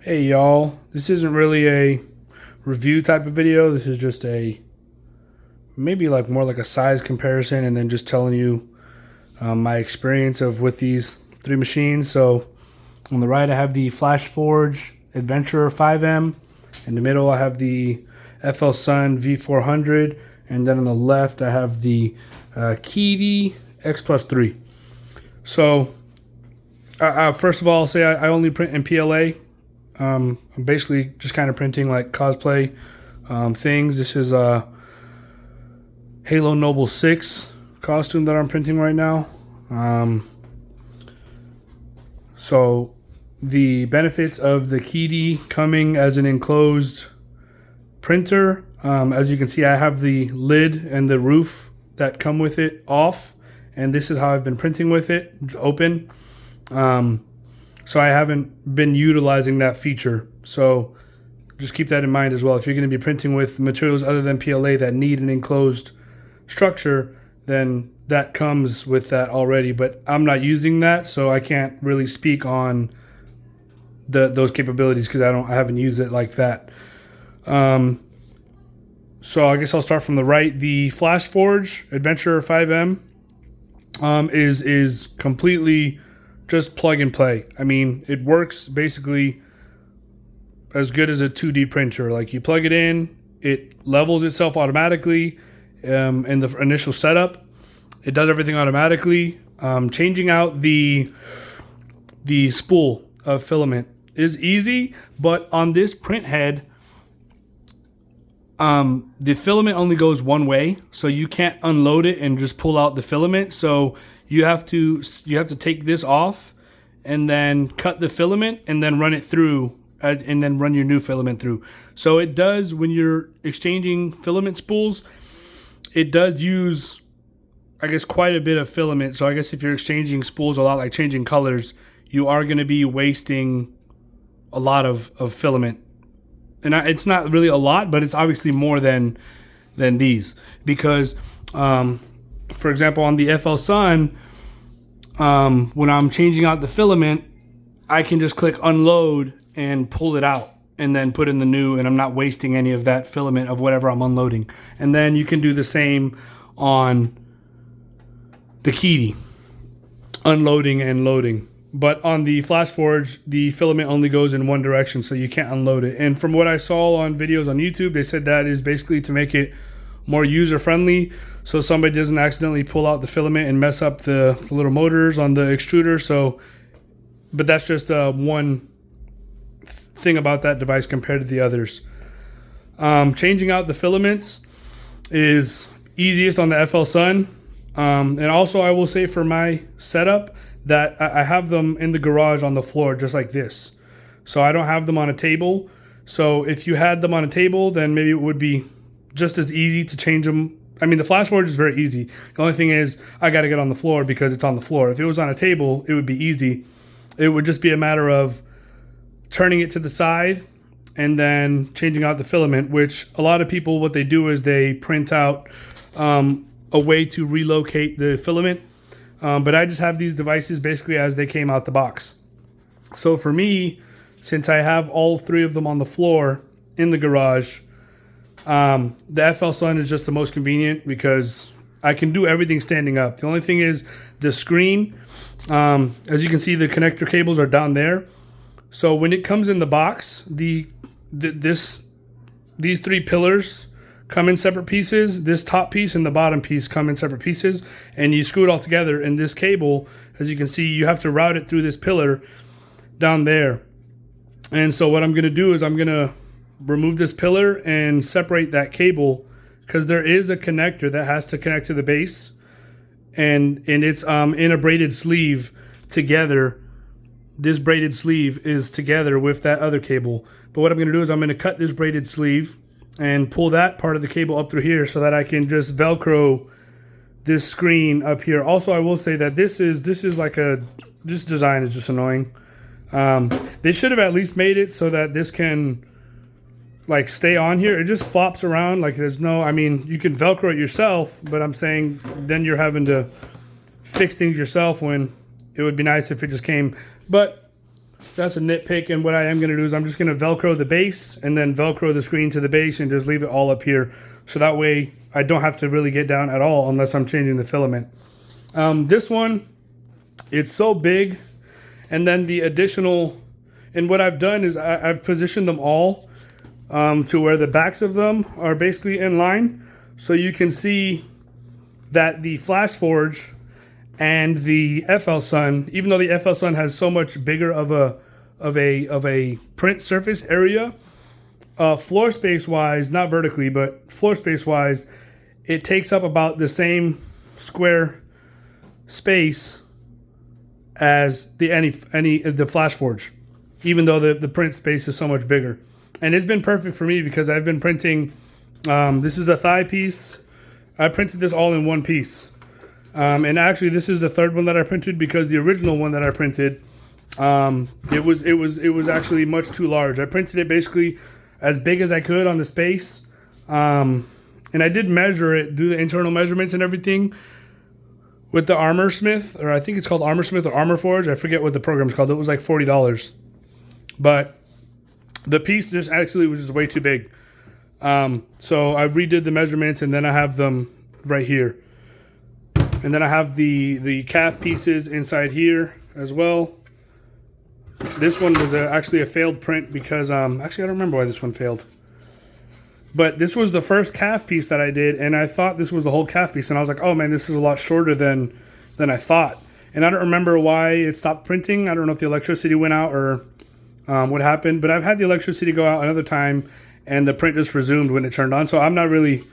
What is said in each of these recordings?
Hey y'all, this isn't really a review type of video. This is just a maybe like more like a size comparison and then just telling you my experience of with these three machines. So on the right I have the Flashforge Adventurer 5M. In the middle I have the Sun V400, and then on the left I have the Qidi X-Plus 3. So first of all, I'll say I only print in PLA. I'm basically just kind of printing like cosplay things. This is a Halo Noble 6 costume that I'm printing right now. So the benefits of the Qidi coming as an enclosed printer, as you can see, I have the lid and the roof that come with it off, and this is how I've been printing with it open. So I haven't been utilizing that feature. So just keep that in mind as well. If you're going to be printing with materials other than PLA that need an enclosed structure, then that comes with that already. But I'm not using that, so I can't really speak on those capabilities because I haven't used it like that. So I guess I'll start from the right. The Flashforge Adventurer 5M is completely just plug and play. I mean, it works basically as good as a 2D printer. Like, you plug it in, it levels itself automatically in the initial setup. It does everything automatically. Changing out the spool of filament is easy, but on this print head, the filament only goes one way, so you can't unload it and just pull out the filament. So you have to take this off and then cut the filament and then run it through and then run your new filament through. So it does, when you're exchanging filament spools, it does use, I guess, quite a bit of filament. So I guess if you're exchanging spools a lot, like changing colors, you are going to be wasting a lot of filament. And it's not really a lot, but it's obviously more than these. Because, for example, on the FL Sun, when I'm changing out the filament, I can just click unload and pull it out and then put in the new, and I'm not wasting any of that filament of whatever I'm unloading. And then you can do the same on the Qidi, unloading and loading. But on the Flashforge, the filament only goes in one direction, so you can't unload it. And from what I saw on videos on YouTube, they said that is basically to make it more user-friendly, so somebody doesn't accidentally pull out the filament and mess up the little motors on the extruder. So, but that's just one thing about that device compared to the others. Changing out the filaments is easiest on the FL Sun. And also, I will say for my setup that I have them in the garage on the floor just like this. So I don't have them on a table. So if you had them on a table, then maybe it would be just as easy to change them. I mean, the Flashforge is very easy. The only thing is I got to get on the floor because it's on the floor. If it was on a table, it would be easy. It would just be a matter of turning it to the side and then changing out the filament, which a lot of people, what they do is they print out a way to relocate the filament. But I just have these devices basically as they came out the box. So for me, since I have all three of them on the floor in the garage, the FL Sun is just the most convenient because I can do everything standing up. The only thing is the screen. As you can see, the connector cables are down there. So when it comes in the box, these three pillars come in separate pieces. This top piece and the bottom piece come in separate pieces, and you screw it all together. And this cable, as you can see, you have to route it through this pillar down there. And so what I'm going to do is I'm going to remove this pillar and separate that cable, because there is a connector that has to connect to the base, and it's in a braided sleeve together. This braided sleeve is together with that other cable. But what I'm going to do is I'm going to cut this braided sleeve and pull that part of the cable up through here so that I can just Velcro this screen up here. Also, I will say that this design is just annoying. They should have at least made it so that this can like stay on here. It just flops around like there's no, I mean, you can Velcro it yourself, but I'm saying then you're having to fix things yourself when it would be nice if it just came. But that's a nitpick, and what I am going to do is I'm just going to Velcro the base and then Velcro the screen to the base and just leave it all up here. So that way I don't have to really get down at all unless I'm changing the filament. This one, it's so big, and then the additional, and what I've done is I've positioned them all to where the backs of them are basically in line. So you can see that the Flashforge and the FL Sun, even though the FL Sun has so much bigger of a print surface area, floor space wise, not vertically, but floor space wise, it takes up about the same square space as the Flashforge, even though the print space is so much bigger. And it's been perfect for me because I've been printing. This is a thigh piece. I printed this all in one piece. And actually, this is the third one that I printed because the original one that I printed, it was actually much too large. I printed it basically as big as I could on the space, and I did measure it, do the internal measurements and everything with the Armor Smith, or I think it's called Armor Smith or Armor Forge. I forget what the program's called. It was like $40, but the piece just actually was just way too big. So I redid the measurements, and then I have them right here. And then I have the calf pieces inside here as well. This one was actually a failed print because, actually I don't remember why this one failed. But this was the first calf piece that I did, and I thought this was the whole calf piece. And I was like, oh man, this is a lot shorter than I thought. And I don't remember why it stopped printing. I don't know if the electricity went out or what happened. But I've had the electricity go out another time, and the print just resumed when it turned on. So I'm not really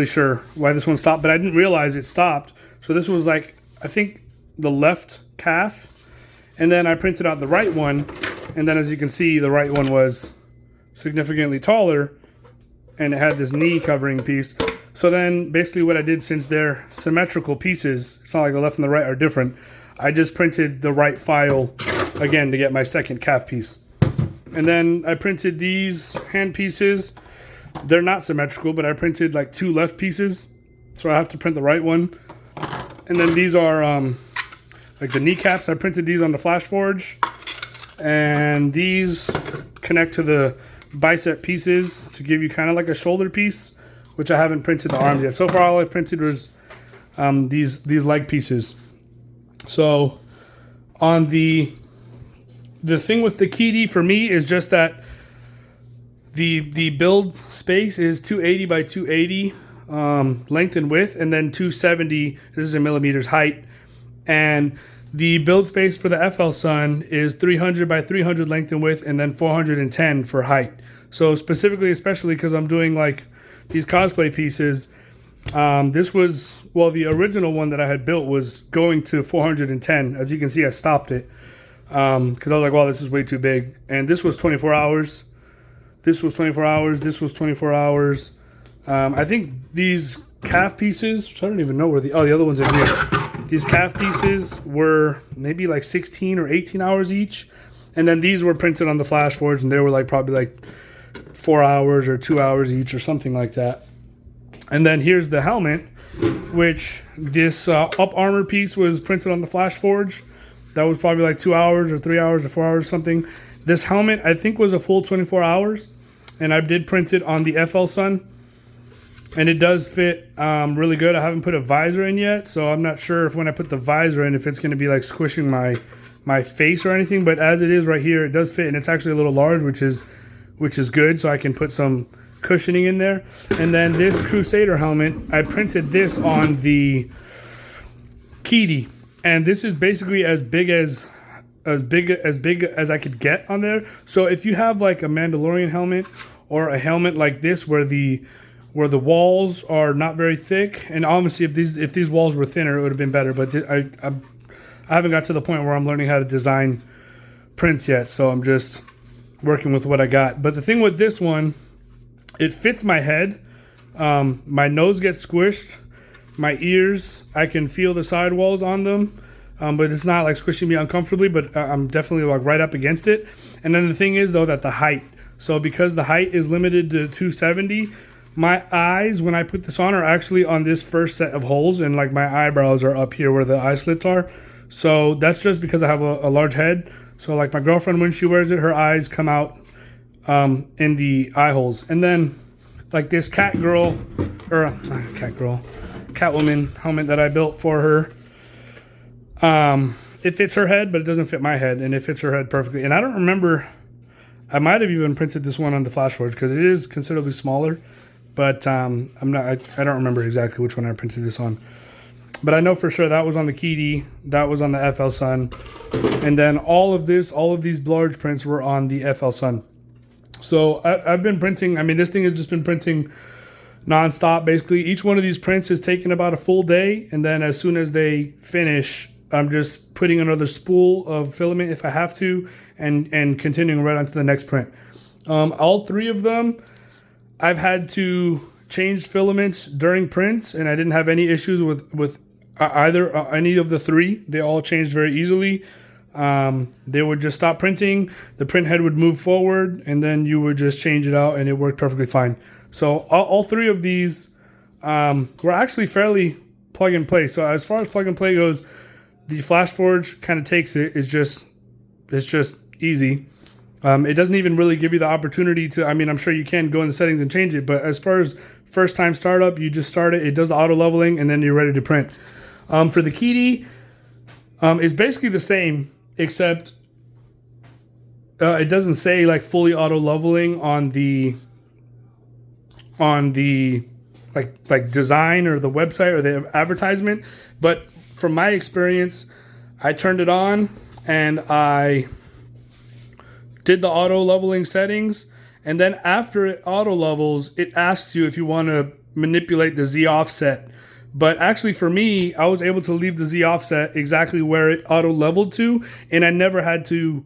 sure why this one stopped, but I didn't realize it stopped. So this was like, I think the left calf, and then I printed out the right one, and then as you can see, the right one was significantly taller, and it had this knee covering piece. So then basically what I did, since they're symmetrical pieces, it's not like the left and the right are different, I just printed the right file again to get my second calf piece. And then I printed these hand pieces. They're not symmetrical, but I printed like two left pieces, so I have to print the right one. And then these are like the kneecaps. I printed these on the Flashforge, and these connect to the bicep pieces to give you kind of like a shoulder piece, which I haven't printed the arms yet. So far, all I've printed was these leg pieces. So on the thing with the Qidi for me is just that the build space is 280 by 280 length and width, and then 270, this is in millimeters, height. And the build space for the FL Sun is 300 by 300 length and width, and then 410 for height. So specifically, especially because I'm doing like these cosplay pieces, this was, well, the original one that I had built was going to 410. As you can see, I stopped it because I was like, wow, this is way too big. And this was 24 hours. This was 24 hours. This was 24 hours. I think these calf pieces, which I don't even know where the other ones are here. These calf pieces were maybe like 16 or 18 hours each. And then these were printed on the Flashforge, and they were like probably like 4 hours or 2 hours each or something like that. And then here's the helmet, which this up armor piece was printed on the Flashforge. That was probably like 2 hours or 3 hours or 4 hours or something. This helmet, I think, was a full 24 hours. And I did print it on the FL Sun. And it does fit really good. I haven't put a visor in yet, so I'm not sure if when I put the visor in, if it's going to be like squishing my face or anything. But as it is right here, it does fit, and it's actually a little large, which is good. So I can put some cushioning in there. And then this Crusader helmet, I printed this on the Qidi, and this is basically as big as I could get on there. So if you have like a Mandalorian helmet or a helmet like this where the walls are not very thick, and obviously if these walls were thinner, it would have been better. But I haven't got to the point where I'm learning how to design prints yet, so I'm just working with what I got. But the thing with this one, it fits my head. My nose gets squished. My ears, I can feel the sidewalls on them, but it's not like squishing me uncomfortably, but I'm definitely like right up against it. And then the thing is though that the height. So because the height is limited to 270, my eyes, when I put this on, are actually on this first set of holes, and like my eyebrows are up here where the eye slits are. So that's just because I have a large head. So like my girlfriend, when she wears it, her eyes come out in the eye holes. And then like this Catwoman helmet that I built for her. It fits her head, but it doesn't fit my head, and it fits her head perfectly. And I don't remember, I might have even printed this one on the Flashforge because it is considerably smaller, but I don't remember exactly which one I printed this on. But I know for sure that was on the Qidi, that was on the FL Sun, and then all of these large prints were on the FL Sun. So I've been printing, I mean, this thing has just been printing nonstop, basically. Each one of these prints has taken about a full day, and then as soon as they finish, I'm just putting another spool of filament if I have to, and continuing right on to the next print. All three of them, I've had to change filaments during prints, and I didn't have any issues with either any of the three. They all changed very easily. They would just stop printing, the print head would move forward, and then you would just change it out, and it worked perfectly fine. So all three of these were actually fairly plug and play. So as far as plug and play goes, the Flashforge kind of takes it. It's just easy. It doesn't even really give you the opportunity to, I mean, I'm sure you can go in the settings and change it, but as far as first time startup, you just start it, it does the auto leveling, and then you're ready to print. For the Qidi, it's basically the same, except it doesn't say like fully auto leveling on the like design or the website or the advertisement, but from my experience, I turned it on and I did the auto leveling settings, and then after it auto levels, it asks you if you want to manipulate the Z offset. But actually for me, I was able to leave the Z offset exactly where it auto leveled to, and I never had to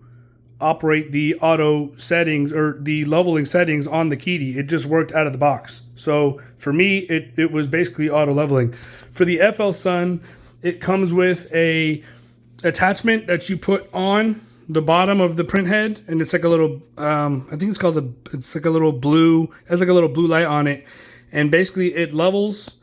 operate the auto settings or the leveling settings on the Qidi. It just worked out of the box. So for me, it was basically auto leveling. For the FL Sun, it comes with a attachment that you put on the bottom of the print head, and it's like a little, I think it's called it's like a little blue, it has like a little blue light on it, and basically it levels.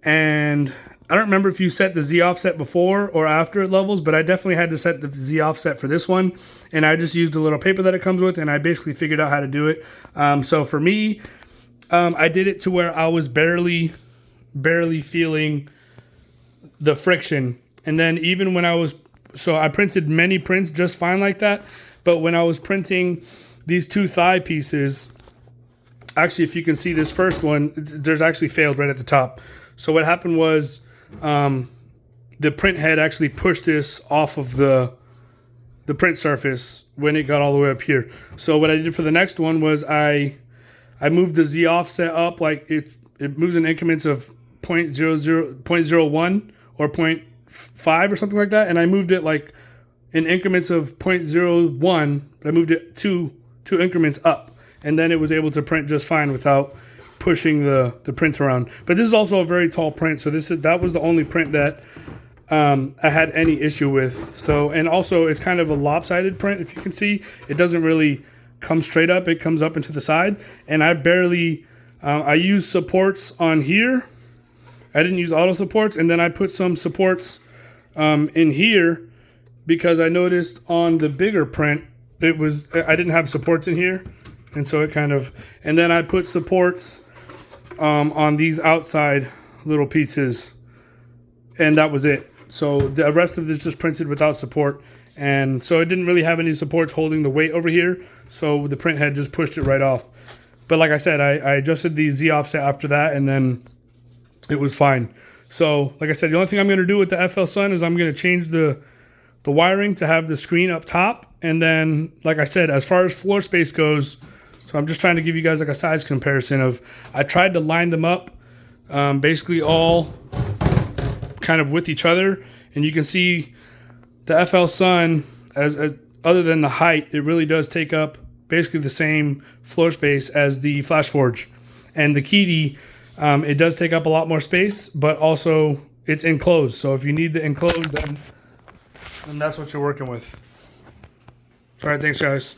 And I don't remember if you set the Z offset before or after it levels, but I definitely had to set the Z offset for this one, and I just used a little paper that it comes with, and I basically figured out how to do it. So for me, I did it to where I was barely feeling the friction. And then even when I printed many prints just fine like that, but when I was printing these two thigh pieces, actually if you can see this first one, there's actually failed right at the top. So what happened was the print head actually pushed this off of the print surface when it got all the way up here. So what I did for the next one was I moved the Z offset up, like it moves in increments of 0.01 or 0.5 or something like that, and I moved it like in increments of 0.01. I moved it two increments up, and then it was able to print just fine without pushing the print around. But this is also a very tall print, so that was the only print that I had any issue with. So, and also it's kind of a lopsided print. If you can see, it doesn't really come straight up, it comes up into the side, and I use supports on here. I didn't use auto supports, and then I put some supports in here because I noticed on the bigger print I didn't have supports in here, and so and then I put supports on these outside little pieces, and that was it. So the rest of this just printed without support, and so it didn't really have any supports holding the weight over here, so the print head just pushed it right off. But like I said, I adjusted the Z offset after that, and then it was fine. So like I said, the only thing I'm going to do with the FL Sun is I'm going to change the wiring to have the screen up top, and then like I said, as far as floor space goes, so I'm just trying to give you guys like a size comparison of, I tried to line them up basically all kind of with each other, and you can see the FL Sun, as other than the height, it really does take up basically the same floor space as the Flashforge. And the Qidi, it does take up a lot more space, but also it's enclosed. So if you need the enclosed, then that's what you're working with. All right, thanks guys.